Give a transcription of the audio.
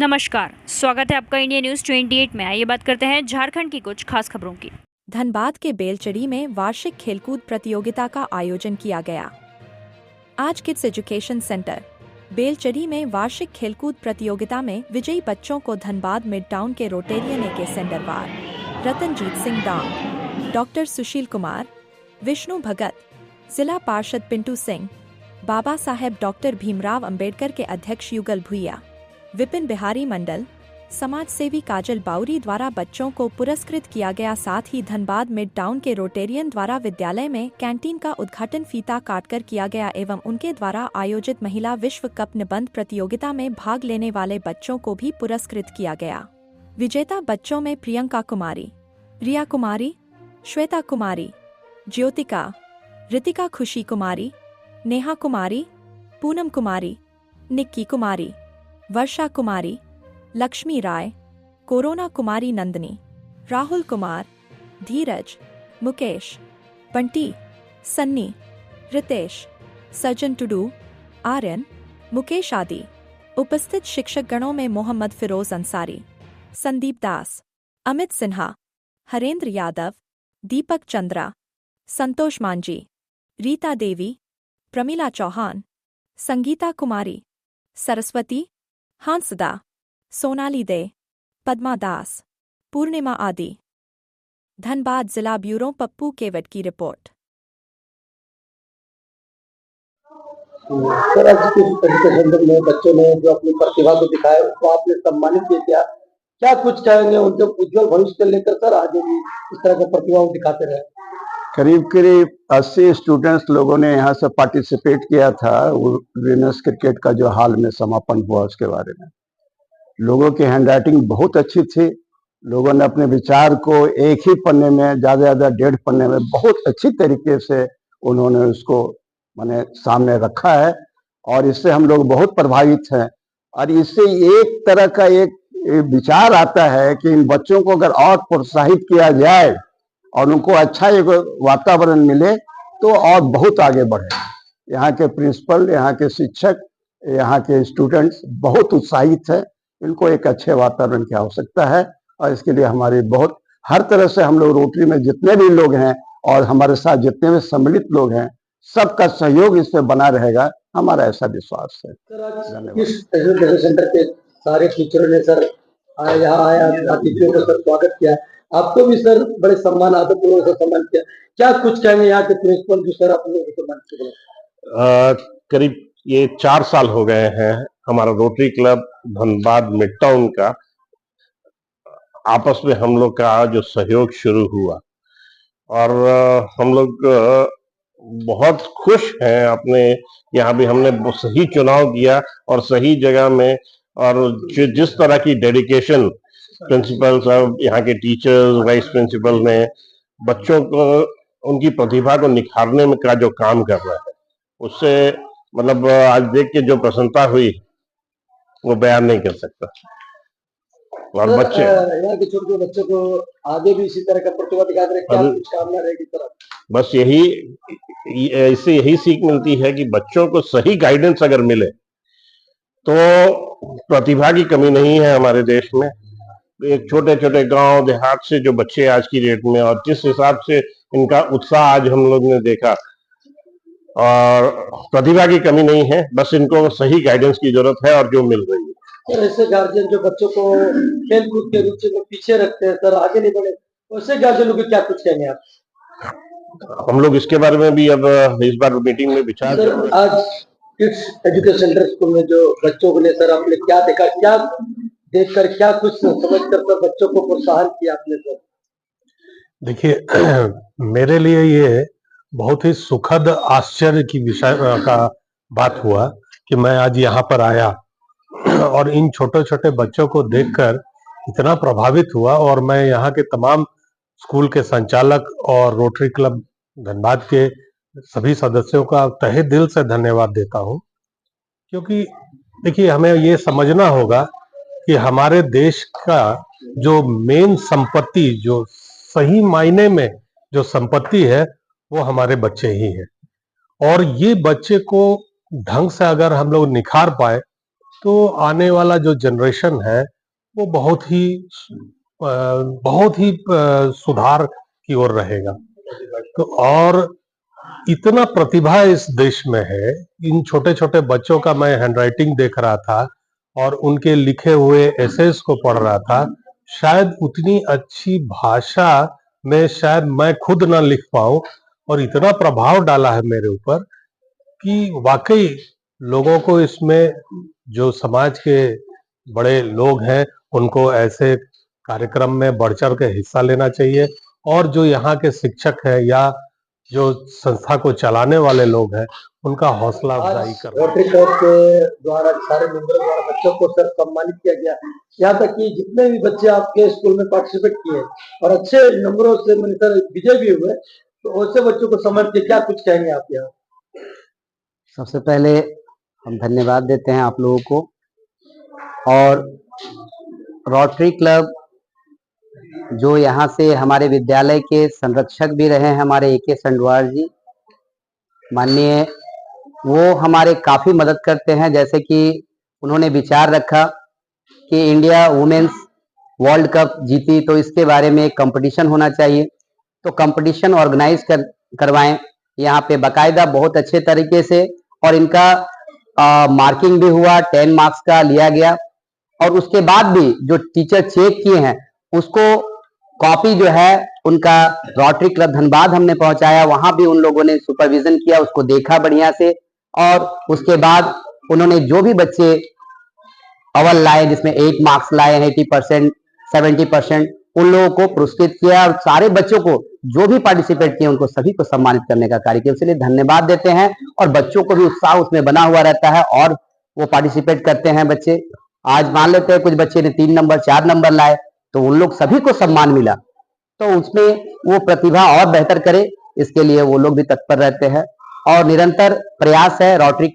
नमस्कार, स्वागत है आपका इंडिया न्यूज 28 में। आइए बात करते हैं झारखंड की कुछ खास खबरों की। धनबाद के बेलचड़ी में वार्षिक खेलकूद प्रतियोगिता का आयोजन किया गया। आज किड्स एजुकेशन सेंटर बेलचड़ी में वार्षिक खेलकूद प्रतियोगिता में विजयी बच्चों को धनबाद मिड टाउन के रोटेरियन के सेंडरवार रतनजीत सिंह दांग, डॉक्टर सुशील कुमार, विष्णु भगत, जिला पार्षद पिंटू सिंह, बाबा साहेब डॉक्टर भीमराव अंबेडकर के अध्यक्ष युगल भुइया, विपिन बिहारी मंडल, समाज सेवी काजल बाउरी द्वारा बच्चों को पुरस्कृत किया गया। साथ ही धनबाद मिड टाउन के रोटेरियन द्वारा विद्यालय में कैंटीन का उद्घाटन फीता काटकर किया गया एवं उनके द्वारा आयोजित महिला विश्व कप निबंध प्रतियोगिता में भाग लेने वाले बच्चों को भी पुरस्कृत किया गया। विजेता बच्चों में प्रियंका कुमारी, रिया कुमारी, श्वेता कुमारी, ज्योतिका, रितिका खुशी कुमारी, नेहा कुमारी, पूनम कुमारी, निक्की कुमारी, वर्षा कुमारी, लक्ष्मी राय, कोरोना कुमारी नंदनी, राहुल कुमार, धीरज, मुकेश, बंटी, सन्नी, रितेश, सज्जन टुडू, आर्यन, मुकेश आदि उपस्थित शिक्षक गणों में मोहम्मद फिरोज अंसारी, संदीप दास, अमित सिन्हा, हरेंद्र यादव, दीपक चंद्रा, संतोष मांझी, रीता देवी, प्रमिला चौहान, संगीता कुमारी, सरस्वती, हांसदा, सोनाली दे, पद्मा दास, पूर्णिमा आदि। धनबाद जिला ब्यूरो पप्पू केवट की रिपोर्ट। सर, आज के एजुकेशन में बच्चों ने जो अपनी प्रतिभा को दिखाया उसको आपने सम्मानित किया, क्या कुछ कहेंगे उनके उज्जवल भविष्य को लेकर? सर, आगे भी इस तरह की प्रतिभा दिखाते रहे। करीब 80 स्टूडेंट्स लोगों ने यहाँ से पार्टिसिपेट किया था विमेंस क्रिकेट का जो हाल में समापन हुआ उसके बारे में। लोगों की हैंडराइटिंग बहुत अच्छी थी। लोगों ने अपने विचार को एक ही पन्ने में ज्यादा 1.5 पन्ने में बहुत अच्छी तरीके से उन्होंने उसको माने सामने रखा है और इससे हम लोग बहुत प्रभावित हैं। और इससे एक तरह का एक विचार आता है कि इन बच्चों को अगर और प्रोत्साहित किया जाए और उनको अच्छा एक वातावरण मिले तो और बहुत आगे बढ़े। यहाँ के प्रिंसिपल, यहाँ के शिक्षक, यहाँ के स्टूडेंट्स बहुत उत्साहित है। इनको एक अच्छे वातावरण की आवश्यकता है और इसके लिए हमारी बहुत हर तरह से हम लोग रोटरी में जितने भी लोग हैं और हमारे साथ जितने भी सम्मिलित लोग हैं सबका सहयोग इसमें बना रहेगा, हमारा ऐसा विश्वास है। इस एजुकेशन सेंटर के सारे टीचरों ने सर यहाँ आया अतिथियों को सर स्वागत किया, आपको भी सर बड़े सम्मान आदरपूर्वक से सम्मान किया, क्या कुछ कहेंगे यहाँ के प्रिंसिपल जो सर आप लोगों को सम्मान किया? करीब ये 4 साल हो गए हैं हमारा rotary club Dhanbad mid town का आपस में हम लोग का जो सहयोग शुरू हुआ और हम लोग बहुत खुश हैं। अपने यहाँ भी हमने सही चुनाव किया और सही जगह में, और जिस तरह की डेडिकेशन प्रिंसिपल साहब, यहाँ के टीचर्स, वाइस प्रिंसिपल ने बच्चों को उनकी प्रतिभा को निखारने में का जो काम कर रहा है उससे मतलब आज देख के जो प्रसन्नता हुई वो बयान नहीं कर सकता। और बच्चे यहाँ के छोटे बच्चों को आगे भी इसी तरह का प्रतिभा दिखाते रहे, क्या कुछ कामना रहेगी तरफ? बस इससे यही सीख मिलती है कि बच्चों को सही गाइडेंस अगर मिले तो प्रतिभा की कमी नहीं है हमारे देश में। एक छोटे छोटे गांव देहात से जो बच्चे आज की डेट में, और जिस हिसाब से इनका उत्साह आज हम लोग ने देखा, और प्रतिभा की कमी नहीं है, बस इनको सही गाइडेंस की जरूरत है और जो मिल रही है। सर, ऐसे गार्जियन जो बच्चों को खेल कूद के रुचि में पीछे रखते हैं, सर आगे नहीं बढ़े, वैसे गार्जियनों को क्या कुछ कहेंगे आप? हम लोग इसके बारे में भी अब इस बार मीटिंग में विचार सर, आज किड्स एजुकेशन सेंटर स्कूल में जो बच्चों को ले सर आपने क्या देखा, क्या देखकर, क्या कुछ समझकर सर बच्चों को प्रोत्साहन किया आपने? सर देखिए, मेरे लिए ये बहुत ही सुखद आश्चर्य की विषय का बात हुआ कि मैं आज यहाँ पर आया और इन छोटे छोटे बच्चों को देखकर इतना प्रभावित हुआ। और मैं यहाँ के तमाम स्कूल के संचालक और रोटरी क्लब धनबाद के सभी सदस्यों का तहे दिल से धन्यवाद देता हूँ, क्योंकि देखिए हमें ये समझना होगा कि हमारे देश का जो मेन संपत्ति, जो सही मायने में जो संपत्ति है वो हमारे बच्चे ही हैं। और ये बच्चे को ढंग से अगर हम लोग निखार पाए तो आने वाला जो जनरेशन है वो बहुत ही सुधार की ओर रहेगा। तो और इतना प्रतिभा इस देश में है, इन छोटे छोटे बच्चों का मैं हैंडराइटिंग देख रहा था और उनके लिखे हुए एसेस को पढ़ रहा था। शायद उतनी अच्छी भाषा में शायद मैं खुद ना लिख पाऊं, और इतना प्रभाव डाला है मेरे ऊपर कि वाकई लोगों को इसमें, जो समाज के बड़े लोग हैं, उनको ऐसे कार्यक्रम में बढ़ चढ़ के हिस्सा लेना चाहिए। और जो यहाँ के शिक्षक हैं या जो संस्था को चलाने वाले लोग हैं, उनका हौसला अफजाई करना। रोटरी क्लब के द्वारा सारे मेंबर द्वारा बच्चों को सर सम्मानित किया गया। यहाँ तक कि जितने भी बच्चे आपके स्कूल में पार्टिसिपेट किए और अच्छे नंबरों से मैंने सर विजय भी हुए, तो ऐसे बच्चों को समझ के क्या कुछ कहेंगे आप यहाँ? सबसे पहले हम धन्यवाद देते हैं आप लोगों को, और रोटरी क्लब जो यहाँ से हमारे विद्यालय के संरक्षक भी रहे हैं, हमारे AK संडवार जी माननीय, वो हमारे काफ़ी मदद करते हैं। जैसे कि उन्होंने विचार रखा कि इंडिया वुमेन्स वर्ल्ड कप जीती तो इसके बारे में एक कंपटीशन होना चाहिए, तो कंपटीशन ऑर्गेनाइज करवाएं यहाँ पे बाकायदा बहुत अच्छे तरीके से, और इनका मार्किंग भी हुआ, 10 मार्क्स का लिया गया। और उसके बाद भी जो टीचर चेक किए हैं उसको कॉपी जो है उनका रोटरी क्लब धनबाद हमने पहुंचाया, वहां भी उन लोगों ने सुपरविजन किया, उसको देखा बढ़िया से, और उसके बाद उन्होंने जो भी बच्चे अव्वल लाए, जिसमें 8 मार्क्स लाए हैं, 80%, 70%, उन लोगों को पुरस्कृत किया, और सारे बच्चों को जो भी पार्टिसिपेट किए उनको सभी को सम्मानित करने का कार्य किया। इसलिए धन्यवाद देते हैं, और बच्चों को भी उत्साह उसमें बना हुआ रहता है और वो पार्टिसिपेट करते हैं बच्चे। आज मान लेते हैं कुछ बच्चे ने 3 नंबर 4 नंबर लाए, तो उन लोग सभी को सम्मान मिला, तो उसमें वो प्रतिभा और बेहतर करे, इसके लिए वो लोग भी तत्पर रहते हैं और निरंतर प्रयास है रोटरी